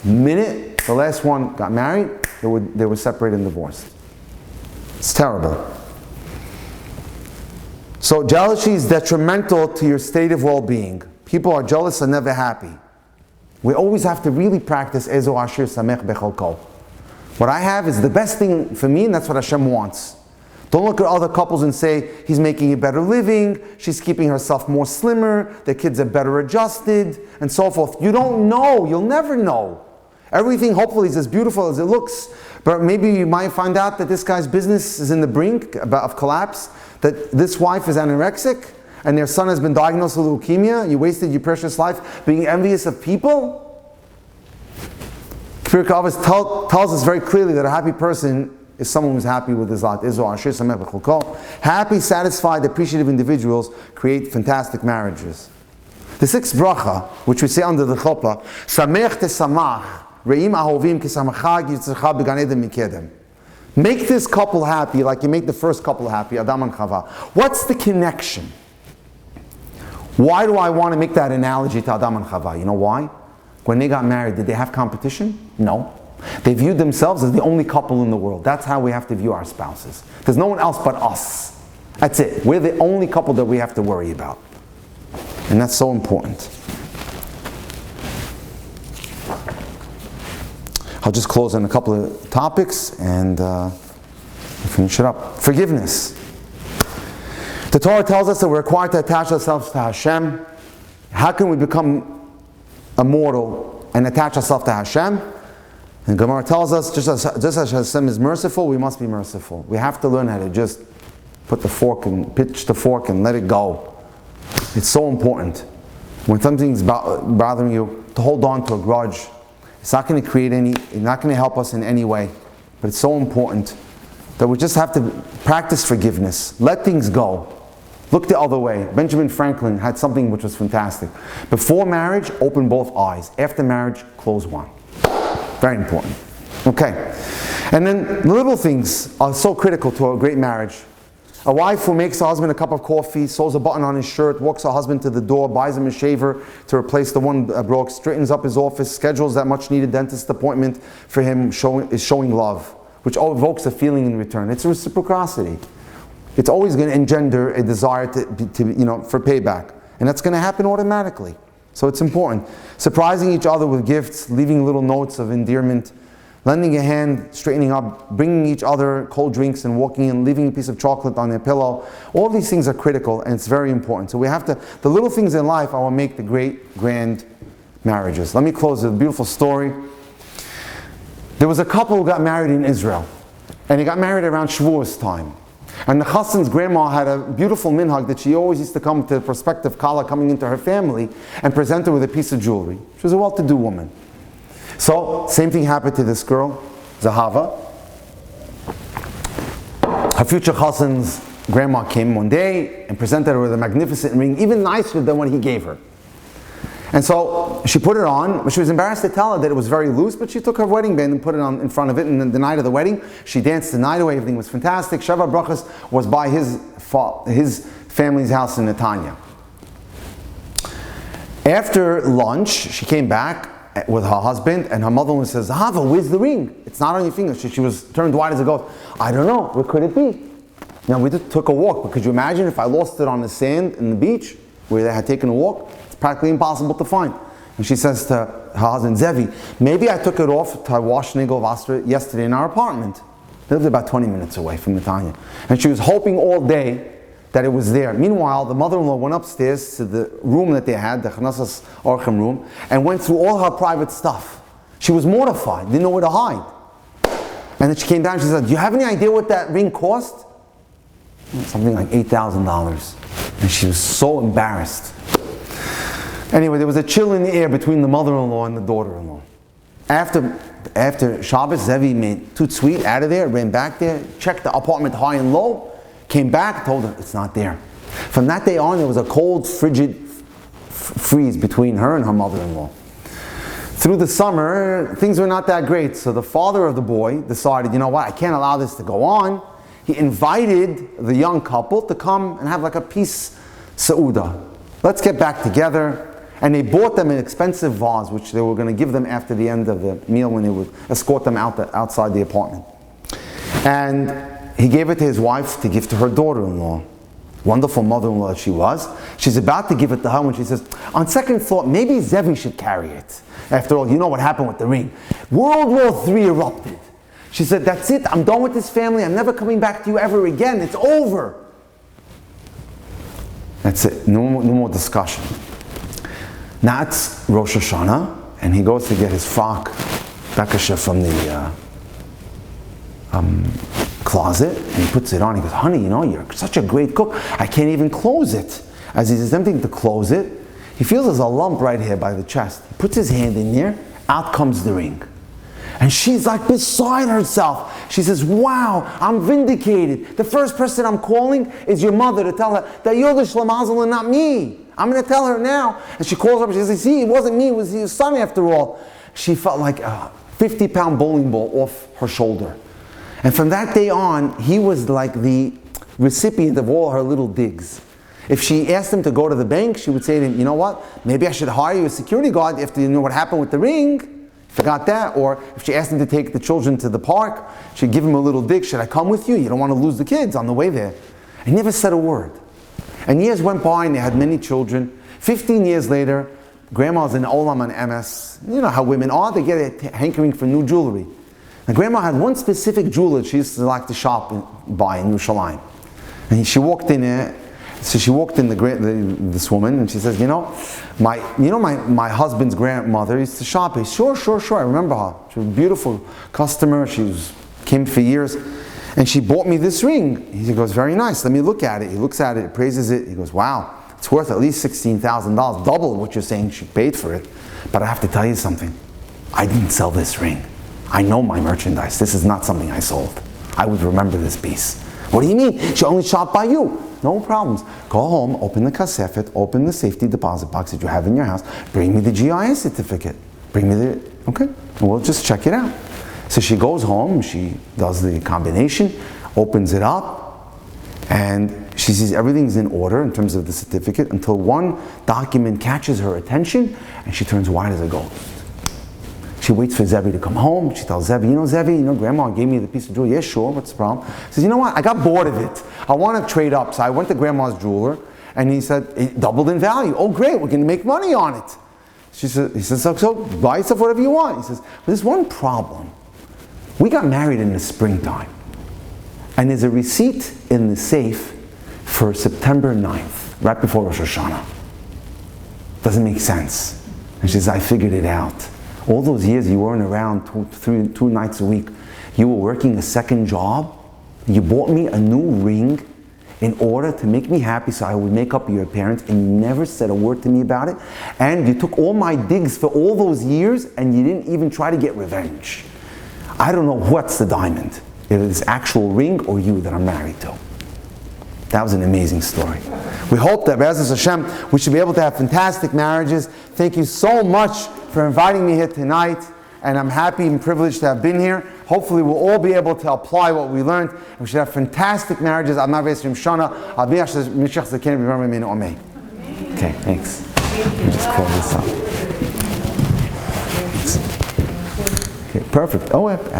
Minute the last one got married, they were separated and divorced. It's terrible. So jealousy is detrimental to your state of well-being. People are jealous and never happy. We always have to really practice Ezo Ashir Samech Bechol Kol. What I have is the best thing for me, and that's what Hashem wants. Don't look at other couples and say, he's making a better living, she's keeping herself more slimmer, the kids are better adjusted, and so forth. You don't know, you'll never know. Everything hopefully is as beautiful as it looks, but maybe you might find out that this guy's business is in the brink of collapse, that this wife is anorexic, and their son has been diagnosed with leukemia. You wasted your precious life being envious of people. Kfir Kavas tells us very clearly that a happy person is someone who's happy with his lot. Happy, satisfied, appreciative individuals create fantastic marriages. The sixth bracha, which we say under the chuppah, Samech tesamach, re'im ahovim kisamachag yitzrecha b'gan eden mikedem. Make this couple happy like you make the first couple happy, Adam and Chava. What's the connection? Why do I want to make that analogy to Adam and Chava? You know why? When they got married, did they have competition? No. They viewed themselves as the only couple in the world. That's how we have to view our spouses. There's no one else but us. That's it. We're the only couple that we have to worry about. And that's so important. I'll just close on a couple of topics and finish it up. Forgiveness. The Torah tells us that we're required to attach ourselves to Hashem. How can we become immortal and attach ourselves to Hashem? And Gemara tells us, just as Hashem is merciful, we must be merciful. We have to learn how to just pitch the fork and let it go. It's so important. When something's bothering you, to hold on to a grudge. It's not going to help us in any way. But it's so important that we just have to practice forgiveness. Let things go. Look the other way. Benjamin Franklin had something which was fantastic. Before marriage, open both eyes. After marriage, close one. Very important. Okay. And then little things are so critical to a great marriage. A wife who makes her husband a cup of coffee, sews a button on his shirt, walks her husband to the door, buys him a shaver to replace the one broke, straightens up his office, schedules that much needed dentist appointment for him, is showing love, which evokes a feeling in return. It's reciprocity. It's always going to engender a desire for payback. And that's going to happen automatically. So it's important. Surprising each other with gifts, leaving little notes of endearment, lending a hand, straightening up, bringing each other cold drinks and walking in, leaving a piece of chocolate on their pillow. All these things are critical and it's very important. So we have to, the little things in life are what make the great, grand marriages. Let me close with a beautiful story. There was a couple who got married in Israel. And they got married around Shavuos time. And the chassan's grandma had a beautiful minhag that she always used to come to the prospective kala coming into her family and present her with a piece of jewelry. She was a well-to-do woman. So, same thing happened to this girl, Zahava. Her future chassan's grandma came one day and presented her with a magnificent ring, even nicer than what he gave her. And so she put it on, but she was embarrassed to tell her that it was very loose, but she took her wedding band and put it on in front of it, and then the night of the wedding, she danced the night away, everything was fantastic. Sheva Brachas was by his family's house in Netanya. After lunch, she came back with her husband, and her mother-in-law says, Zahava, where's the ring? It's not on your finger. She was turned white as a ghost. I don't know, where could it be? Now we just took a walk, but could you imagine if I lost it on the sand in the beach, where they had taken a walk? It's practically impossible to find. And she says to her husband, Zevi, maybe I took it off to wash Nigel Vastra yesterday in our apartment. They lived about 20 minutes away from Netanya. And she was hoping all day that it was there. Meanwhile, the mother-in-law went upstairs to the room that they had, the Chanasas Orchem room, and went through all her private stuff. She was mortified, didn't know where to hide. And then she came down and she said, do you have any idea what that ring cost? Something like $8,000. And she was so embarrassed. Anyway, there was a chill in the air between the mother-in-law and the daughter-in-law. After Shabbos, Zevi made too sweet out of there, ran back there, checked the apartment high and low, came back, told her it's not there. From that day on, there was a cold, frigid freeze between her and her mother-in-law. Through the summer, things were not that great, so the father of the boy decided, you know what, I can't allow this to go on. He invited the young couple to come and have like a peace seudah. Let's get back together. And they bought them an expensive vase, which they were going to give them after the end of the meal when they would escort them outside the apartment. And he gave it to his wife to give to her daughter-in-law. Wonderful mother-in-law that she was. She's about to give it to her when she says, on second thought, maybe Zevi should carry it. After all, you know what happened with the ring. World War III erupted. She said, that's it, I'm done with this family, I'm never coming back to you ever again, it's over. That's it, no more discussion. Now it's Rosh Hashanah, and he goes to get his frock, bekasha, from the closet, and he puts it on. He goes, honey, you know, you're such a great cook, I can't even close it. As he's attempting to close it, he feels there's a lump right here by the chest. He puts his hand in there, out comes the ring. And she's like beside herself. She says, wow, I'm vindicated. The first person I'm calling is your mother to tell her that you're the Shlamazel and not me. I'm going to tell her now. And she calls up and she says, see, it wasn't me, it was your son after all. She felt like a 50-pound bowling ball off her shoulder. And from that day on, he was like the recipient of all her little digs. If she asked him to go to the bank, she would say to him, you know what, maybe I should hire you a security guard after you know what happened with the ring. Forgot that. Or if she asked him to take the children to the park, she'd give him a little dig. Should I come with you? You don't want to lose the kids on the way there. He never said a word. And years went by and they had many children. 15 years later, grandma's in Olam and MS. You know how women are. They get a hankering for new jewelry. And grandma had one specific jeweler she used to like to shop by in Yerushalayim. And she walked in there. So she walked in this woman and she says, you know my husband's grandmother used to shop here. Sure, I remember her. She was a beautiful customer. She came for years. And she bought me this ring. He goes, very nice. Let me look at it. He looks at it, praises it. He goes, wow, it's worth at least $16,000, double what you're saying she paid for it. But I have to tell you something. I didn't sell this ring. I know my merchandise. This is not something I sold. I would remember this piece. What do you mean? She only shopped by you. No problems. Go home, open the kasefet, open the safety deposit box that you have in your house, bring me the GIS certificate. Bring me the, okay, we'll just check it out. So she goes home, she does the combination, opens it up, and she sees everything's in order in terms of the certificate until one document catches her attention and she turns white as a ghost. She waits for Zevi to come home. She tells Zevi, Grandma gave me the piece of jewelry. Yeah, sure, what's the problem? She says, you know what, I got bored of it. I want to trade up. So I went to Grandma's jeweler, and he said, it doubled in value. Oh, great, we're going to make money on it. He says, so buy yourself whatever you want. He says, but there's one problem. We got married in the springtime, and there's a receipt in the safe for September 9th, right before Rosh Hashanah. Doesn't make sense. And she says, I figured it out. All those years you weren't around two nights a week. You were working a second job. You bought me a new ring in order to make me happy so I would make up your parents, and you never said a word to me about it. And you took all my digs for all those years and you didn't even try to get revenge. I don't know what's the diamond. If it's actual ring or you that I'm married to. That was an amazing story. We hope that, Be'ezus Hashem, we should be able to have fantastic marriages. Thank you so much for inviting me here tonight, and I'm happy and privileged to have been here. Hopefully we'll all be able to apply what we learned, and we should have fantastic marriages. Okay, thanks. Let me just close this up. Okay, perfect. Oh, after